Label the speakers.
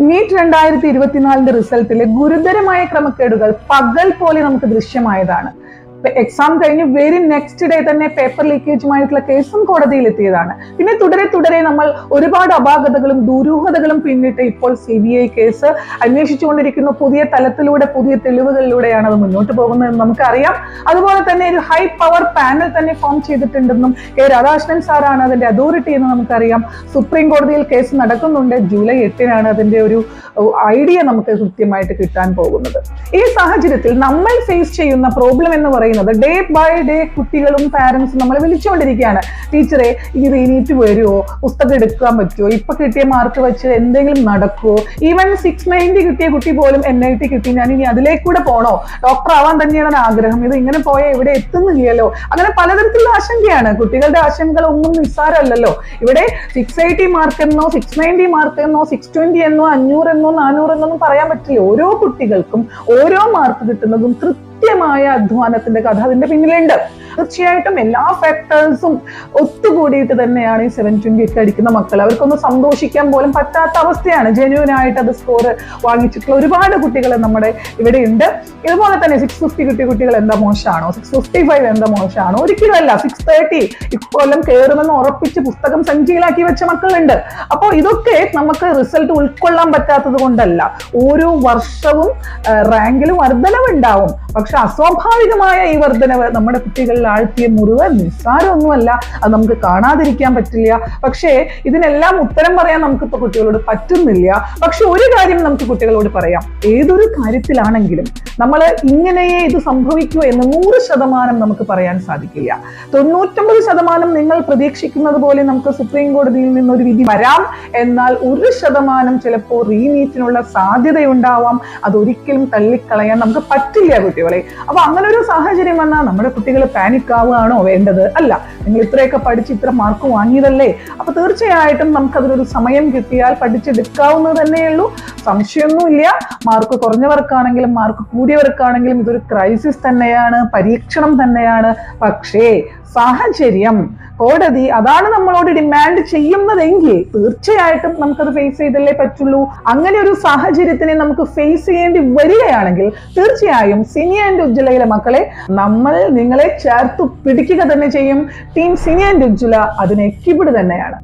Speaker 1: NEET 2024 റിസൾട്ടിലെ ഗുരുതരമായ ക്രമക്കേടുകൾ പകൽ പോലെ നമുക്ക് ദൃശ്യമായതാണ്. എക്സാം കഴിഞ്ഞ് വെരി നെക്സ്റ്റ് ഡേ തന്നെ പേപ്പർ ലീക്കേജുമായിട്ടുള്ള കേസും കോടതിയിൽ എത്തിയതാണ്. പിന്നെ തുടരെ നമ്മൾ ഒരുപാട് അപാകതകളും ദുരൂഹതകളും പിന്നിട്ട് ഇപ്പോൾ CBI കേസ് അന്വേഷിച്ചുകൊണ്ടിരിക്കുന്ന പുതിയ തലത്തിലൂടെ പുതിയ തെളിവുകളിലൂടെയാണ് അത് മുന്നോട്ട് പോകുന്നതെന്ന് നമുക്കറിയാം. അതുപോലെ തന്നെ ഒരു ഹൈ പവർ പാനൽ തന്നെ ഫോം ചെയ്തിട്ടുണ്ടെന്നും K. രാധാകൃഷ്ണൻ സാറാണ് അതിന്റെ അതോറിറ്റി എന്ന് നമുക്കറിയാം. സുപ്രീം കോടതിയിൽ കേസ് നടക്കുന്നുണ്ട്. ജൂലൈ 8-നാണ് അതിന്റെ ഒരു ഐഡിയ നമുക്ക് കൃത്യമായിട്ട് കിട്ടാൻ പോകുന്നത്. ഈ സാഹചര്യത്തിൽ നമ്മൾ ഫേസ് ചെയ്യുന്ന പ്രോബ്ലം എന്ന് പറയുന്നത് ഡേ ബൈ ഡേ കുട്ടികളും പാരന്റ്സും നമ്മളെ വിളിച്ചുകൊണ്ടിരിക്കുകയാണ്. ടീച്ചറെ ഈ റീനീറ്റ് വരുമോ, പുസ്തകം എടുക്കാൻ പറ്റുമോ, ഇപ്പൊ കിട്ടിയ മാർക്ക് വെച്ച് എന്തെങ്കിലും നടക്കുമോ, ഈവൻ 690 കിട്ടിയ കുട്ടി പോലും NIT കിട്ടി, ഞാൻ ഇനി അതിലേക്കൂടെ പോണോ, ഡോക്ടർ ആവാൻ തന്നെയാണ് ആഗ്രഹം, ഇത് ഇങ്ങനെ പോയാൽ ഇവിടെ എത്തുന്നില്ലല്ലോ. അങ്ങനെ പലതരത്തിലുള്ള ആശങ്കയാണ്. കുട്ടികളുടെ ആശങ്കകൾ ഒന്നും നിസ്സാരമല്ലല്ലോ. ഇവിടെ 680 മാർക്ക് എന്നോ 690 മാർക്ക് എന്നോ 620 എന്നോ 500 എന്നോ 400 എന്നൊന്നും പറയാൻ പറ്റില്ല. ഓരോ കുട്ടികൾക്കും ഓരോ മാർക്ക് കിട്ടുന്നതും കൃത്യമായ അധ്വാനത്തിന്റെ കഥ അതിന്റെ പിന്നിലുണ്ട്. തീർച്ചയായിട്ടും എല്ലാ ഫാക്ടേഴ്സും ഒത്തുകൂടിയിട്ട് തന്നെയാണ് ഈ 720 ഒക്കെ അടിക്കുന്ന മക്കൾ. അവർക്കൊന്നും സന്തോഷിക്കാൻ പോലും പറ്റാത്ത അവസ്ഥയാണ്. ജെന്യൂൻ ആയിട്ട് അത് സ്കോർ വാങ്ങിച്ചിട്ടുള്ള ഒരുപാട് കുട്ടികൾ നമ്മുടെ ഇവിടെ ഉണ്ട്. ഇതുപോലെ തന്നെ 650 കിട്ടിയ കുട്ടികൾ എന്താ മോശമാണോ, 655 എന്താ മോശമാണോ? ഒരിക്കലും അല്ല. 630 ഇക്കൊല്ലം കയറുമെന്ന് ഉറപ്പിച്ച് പുസ്തകം സഞ്ചിയിലാക്കി വെച്ച മക്കളുണ്ട്. അപ്പോൾ ഇതൊക്കെ നമുക്ക് റിസൾട്ട് ഉൾക്കൊള്ളാൻ പറ്റാത്തത് കൊണ്ടല്ല. ഓരോ വർഷവും റാങ്കിലും വർധനവുണ്ടാവും. പക്ഷെ അസ്വാഭാവികമായ ഈ വർധനവ് നമ്മുടെ കുട്ടികളിൽ ആഴ്ത്തിയ മുറിവ് നിസ്സാരമൊന്നുമല്ല. അത് നമുക്ക് കാണാതിരിക്കാൻ പറ്റില്ല. പക്ഷേ ഇതിനെല്ലാം ഉത്തരം പറയാൻ നമുക്കിപ്പോ കുട്ടികളോട് പറ്റുന്നില്ല. പക്ഷെ ഒരു കാര്യം നമുക്ക് കുട്ടികളോട് പറയാം. ഏതൊരു കാര്യത്തിലാണെങ്കിലും നമ്മൾ ഇങ്ങനെയേ ഇത് സംഭവിക്കൂ എന്ന് 100% നമുക്ക് പറയാൻ സാധിക്കില്ല. 99% നിങ്ങൾ പ്രതീക്ഷിക്കുന്നത് പോലെ നമുക്ക് സുപ്രീം കോടതിയിൽ നിന്നൊരു വിധി വരാം. എന്നാൽ 1% ചിലപ്പോൾ റീനീറ്റിനുള്ള സാധ്യതയുണ്ടാവാം. അതൊരിക്കലും തള്ളിക്കളയാൻ നമുക്ക് പറ്റില്ല കുട്ടികളെ. അപ്പൊ അങ്ങനെ ഒരു സാഹചര്യം വന്നാൽ നമ്മുടെ കുട്ടികൾ പാനിക് ആവുകയാണോ വേണ്ടത്? അല്ല. നിങ്ങൾ ഇത്രയൊക്കെ പഠിച്ച് ഇത്ര മാർക്ക് വാങ്ങിയതല്ലേ, അപ്പൊ തീർച്ചയായിട്ടും നമുക്ക് അതിനൊരു സമയം കിട്ടിയാൽ പഠിച്ചെടുക്കാവുന്നത് തന്നെയുള്ളൂ. സംശയമൊന്നുമില്ല. മാർക്ക് കുറഞ്ഞവർക്കാണെങ്കിലും മാർക്ക് കൂടിയവർക്കാണെങ്കിലും ഇതൊരു ക്രൈസിസ് തന്നെയാണ്, പരീക്ഷണം തന്നെയാണ്. പക്ഷേ സാഹചര്യം, കോടതി അതാണ് നമ്മളോട് ഡിമാൻഡ് ചെയ്യുന്നതെങ്കിൽ തീർച്ചയായിട്ടും നമുക്കത് ഫേസ് ചെയ്തല്ലേ പറ്റുള്ളൂ. അങ്ങനെ ഒരു സാഹചര്യത്തിനെ നമുക്ക് ഫേസ് ചെയ്യേണ്ടി വരികയാണെങ്കിൽ തീർച്ചയായും സിനി ആൻഡ് ഉജ്ജ്വലയിലെ മക്കളെ നമ്മൾ നിങ്ങളെ ചേർത്ത് പിടിക്കുക തന്നെ ചെയ്യും. ടീം സിനി ആൻഡ് ഉജ്ജ്വല അതിന് എക്യുപ്ഡ് തന്നെയാണ്.